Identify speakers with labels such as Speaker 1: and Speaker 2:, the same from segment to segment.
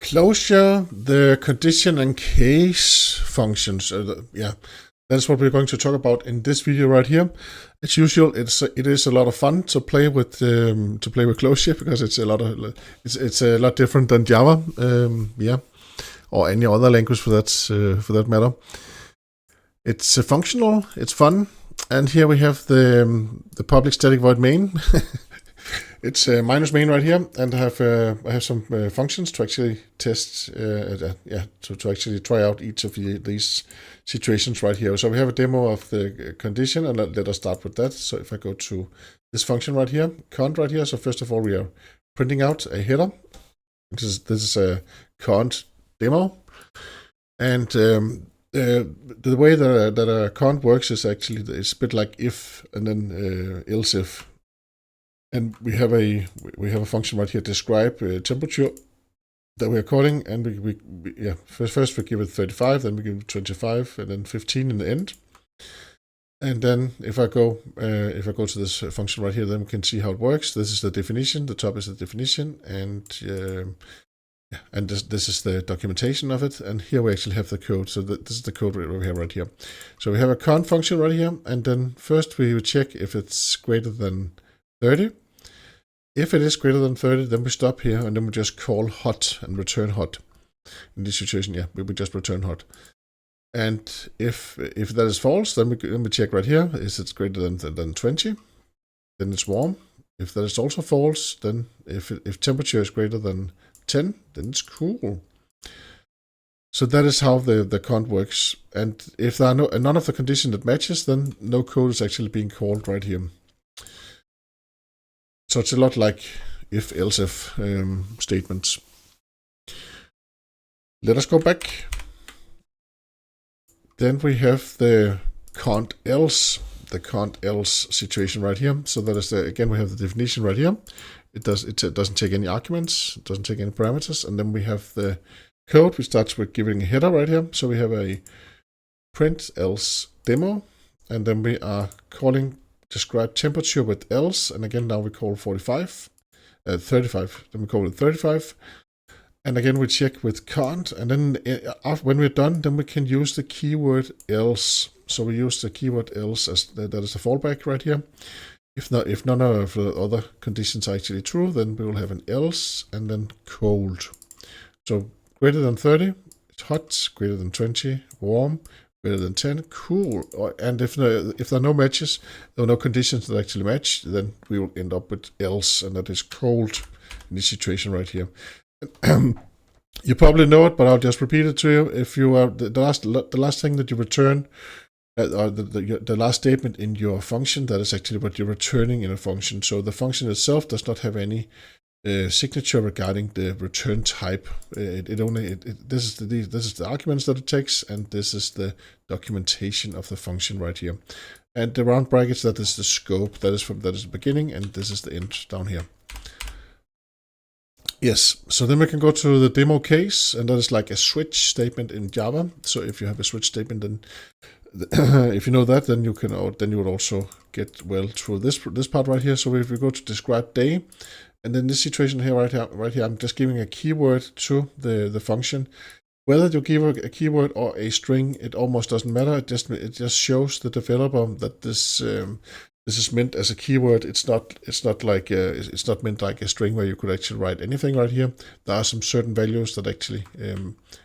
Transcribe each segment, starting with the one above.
Speaker 1: Clojure, the condition and case functions. That's what we're going to talk about in this video right here. As usual, it is a lot of fun to play with Clojure because it's a lot different than Java, or any other language for that matter. It's functional, it's fun, and here we have the public static void main. It's minus main right here, and I have some functions to actually test, to actually try out each of these situations right here. So we have a demo of the condition, and let us start with that. So if I go to this function right here, cont right here. So first of all, we are printing out a header. This is a cont demo, and the way that a cont works is actually it's a bit like if and then else if. And we have a function right here, describe temperature, that we are calling, and first we give it 35, then we give it 25, and then 15 in the end. And then if I go to this function right here, then we can see how it works. This is the definition. The top is the definition, and this is the documentation of it. And here we actually have the code. So this is the code we have right here. So we have a cont function right here, and then first we will check if it's greater than 30. If it is greater than 30, then we stop here, and then we just call hot and return hot. In this situation, we would just return hot. And if that is false, then we check right here, is it greater than 20? Then it's warm. If that is also false, then if temperature is greater than 10, then it's cool. So that is how the cont works. And if there are none of the condition that matches, then no code is actually being called right here. So it's a lot like if-else if statements. Let us go back. Then we have the cont else situation right here. So that is again we have the definition right here. It doesn't take any arguments, it doesn't take any parameters, and then we have the code. We start with giving a header right here. So we have a print else demo, and then we are calling describe temperature with else, and again now we call 35, 35, then we call it 35, and again we check with cont, and then when we're done, then we can use the keyword else. So we use the keyword else as that is the fallback right here. If none of the other conditions are actually true, then we will have an else and then cold. So greater than 30, it's hot. Greater than 20, warm. Greater than 10, cool. And if there are no matches, there are no conditions that actually match, then we will end up with else, and that is cold in this situation right here. You probably know it, but I'll just repeat it to you. If you are the last thing that you return, or the last statement in your function, that is actually what you're returning in a function. So the function itself does not have any signature regarding the return type. This is the arguments that it takes, and this is the documentation of the function right here. And the round brackets, that is the scope. That is the beginning, and this is the end down here. Yes. So then we can go to the demo case, and that is like a switch statement in Java. So if you have a switch statement, then if you know that, then you would also get well through this part right here. So if we go to describe day. And in this situation here, right here, I'm just giving a keyword to the function. Whether you give a keyword or a string, it almost doesn't matter. It just shows the developer that this is meant as a keyword. It's not meant like a string where you could actually write anything right here. There are some certain values that actually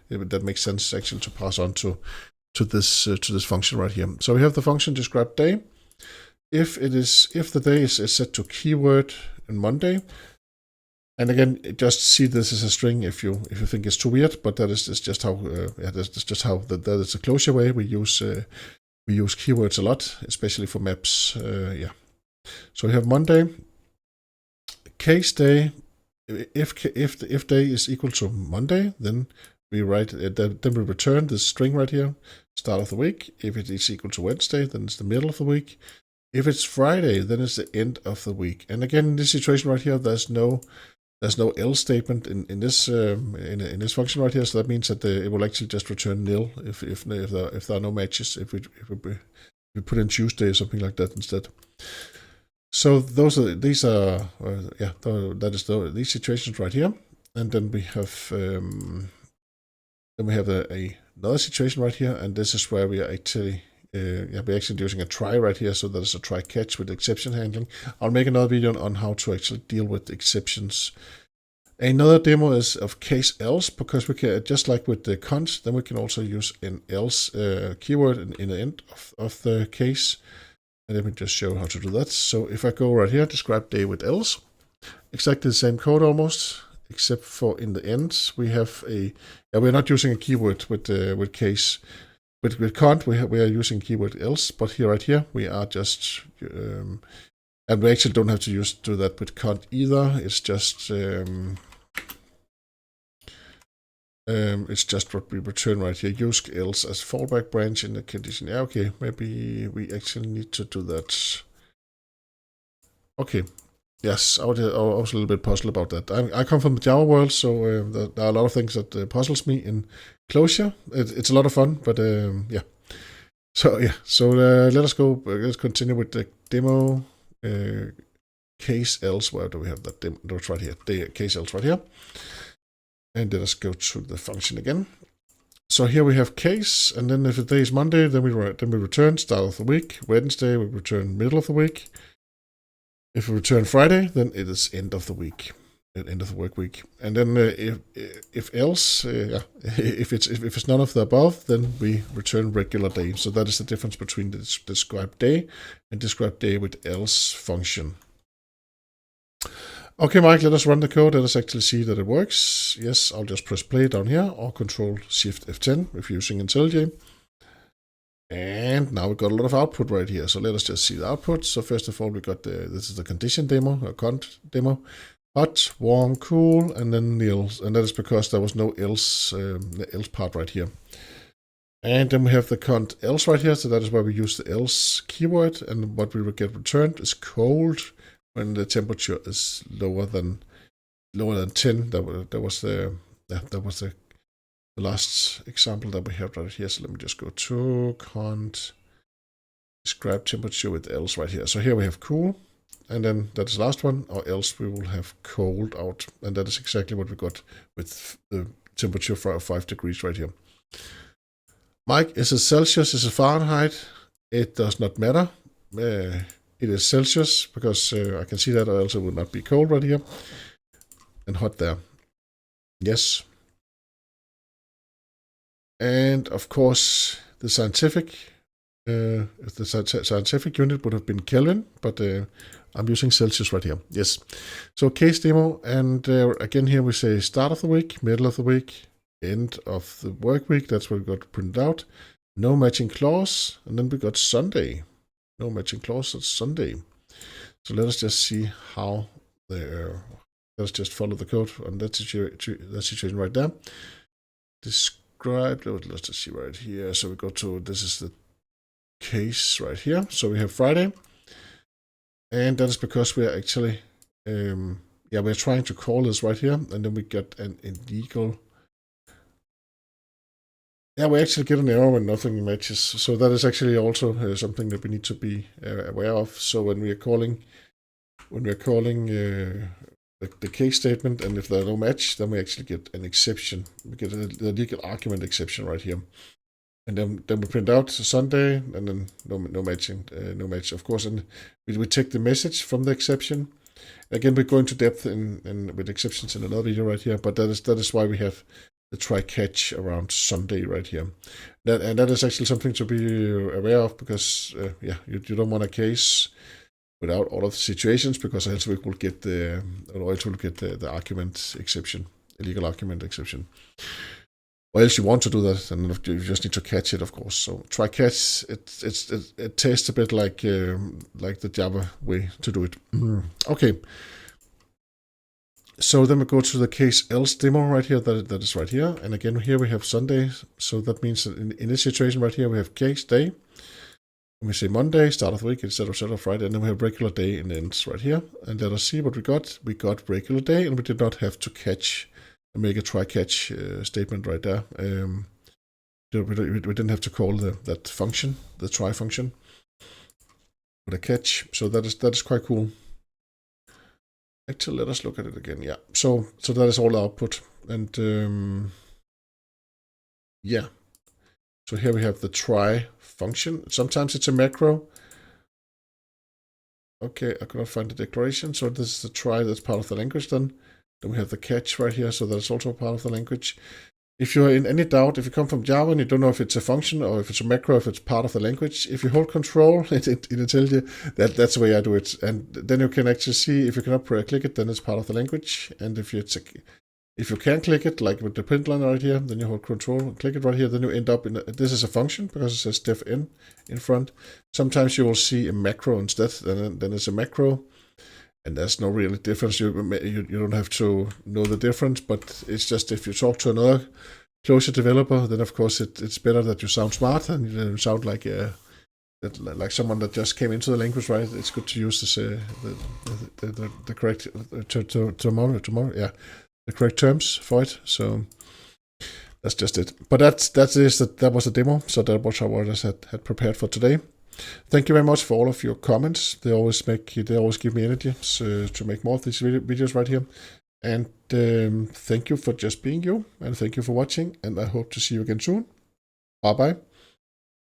Speaker 1: that makes sense actually to pass on to this function right here. So we have the function describe day. If the day is set to keyword on Monday. And again, just see this as a string if you think it's too weird, but that is just how that is a Clojure way. We use keywords a lot, especially for maps. So we have Monday, case day. If day is equal to Monday, then we write then we return this string right here, start of the week. If it is equal to Wednesday, then it's the middle of the week. If it's Friday, then it's the end of the week. And again, in this situation right here, there's no else statement in this function right here. So that means that it will actually just return nil if there are no matches. If we put in Tuesday or something like that instead. So these situations right here. And then we have another situation right here, and this is where we are actually we're actually using a try right here, so that is a try catch with exception handling. I'll make another video on how to actually deal with exceptions. Another demo is of case else, because we can, just like with the cons, then we can also use an else keyword in the end of the case. And let me just show how to do that. So if I go right here, describe day with else, exactly the same code almost, except for in the end we have we're not using a keyword with case. With cont we are using keyword else, but here right here we are just and we actually don't have to do that with cont either. It's just what we return right here. Use else as fallback branch in the condition. Yeah, okay, maybe we actually need to do that. Okay. Yes, I was a little bit puzzled about that. I come from the Java world, so there are a lot of things that puzzles me in Clojure. It's a lot of fun, but yeah. So let us go. Let's continue with the demo case else. Where do we have that demo? It's right here. The case else right here. And let us go to the function again. So here we have case, and then if the day is Monday, then we return start of the week. Wednesday we return middle of the week. If we return Friday, then it is end of the week, end of the work week. And then if else, if it's none of the above, then we return regular day. So that is the difference between the describe day and describe day with else function. Okay, Mike, let us run the code. Let us actually see that it works. Yes, I'll just press play down here, or Control Shift F10 if you're using IntelliJ. And now we got a lot of output right here. So let us just see the output. So first of all, we got this is the condition demo, or cont demo. Hot, warm, cool, and then nil. And that is because there was no else, the else part right here. And then we have the cont else right here. So that is where we use the else keyword. And what we will get returned is cold when the temperature is lower than 10. That was the last example that we have right here. So let me just go to cont describe temperature with else right here. So here we have cool, and then that is the last one, or else we will have cold out. And that is exactly what we got with the temperature for 5 degrees right here. Mike, is it Celsius? Is it Fahrenheit? It does not matter. It is Celsius, because I can see that, or else it would not be cold right here. And hot there. Yes. And of course, the scientific unit would have been Kelvin, but I'm using Celsius right here. Yes. So case demo, and again here we say start of the week, middle of the week, end of the work week. That's what we got printed out. No matching clause, and then we got Sunday. No matching clause, that's Sunday. So let us just see how let's just follow the code on that situation right there. Describe, let's just see right here. So we go to, this is the case right here. So we have Friday. And that is because we are actually, we're trying to call this right here. And then we get an illegal. Yeah, we actually get an error when nothing matches. So that is actually also something that we need to be aware of. So when we are calling, the case statement, and if there's no match, then we actually get an exception. We get the legal argument exception right here. And then we print out Sunday, and then no matching, no match, of course. And we take the message from the exception. Again, we're going to depth in with exceptions in another video right here, but that is why we have the try catch around Sunday right here. That is actually something to be aware of, because you don't want a case without all of the situations, because else we will get the argument exception, illegal argument exception. Or else you want to do that, and you just need to catch it, of course. So try catch, it tastes a bit like the Java way to do it. Okay. So then we go to the case else demo right here. That is right here. And again, here we have Sunday. So that means that in this situation right here, we have case day. And we say Monday, start of the week, instead of Friday. And then we have regular day in the ends right here. And let us see what we got. We got regular day, and we did not have to catch and make a try catch statement right there. We didn't have to call that function, the try function, with a catch. So that is quite cool. Actually, let us look at it again. Yeah. So that is all the output. And yeah. So here we have the try function. Sometimes it's a macro. Okay, I could not find the declaration. So this is the try that's part of the language then. Then we have the catch right here. So that's also part of the language. If you're in any doubt, if you come from Java and you don't know if it's a function or if it's a macro, if it's part of the language, if you hold control, it'll tell you that's the way I do it. And then you can actually see if you cannot click it, then it's part of the language. And if you can click it, like with the print line right here, then you hold control and click it right here, then you end up in, this is a function because it says def in front. Sometimes you will see a macro instead, then it's a macro. And there's no really difference. You don't have to know the difference, but it's just if you talk to another Clojure developer, then of course it's better that you sound smart and you sound like someone that just came into the language, right? It's good to use this the correct tomorrow, yeah, the correct terms for it. So that's just it. But that was a demo. So that was what I had prepared for today. Thank you very much for all of your comments. They always give me energy to make more of these videos right here. And thank you for just being you, and thank you for watching, and I hope to see you again soon. Bye bye.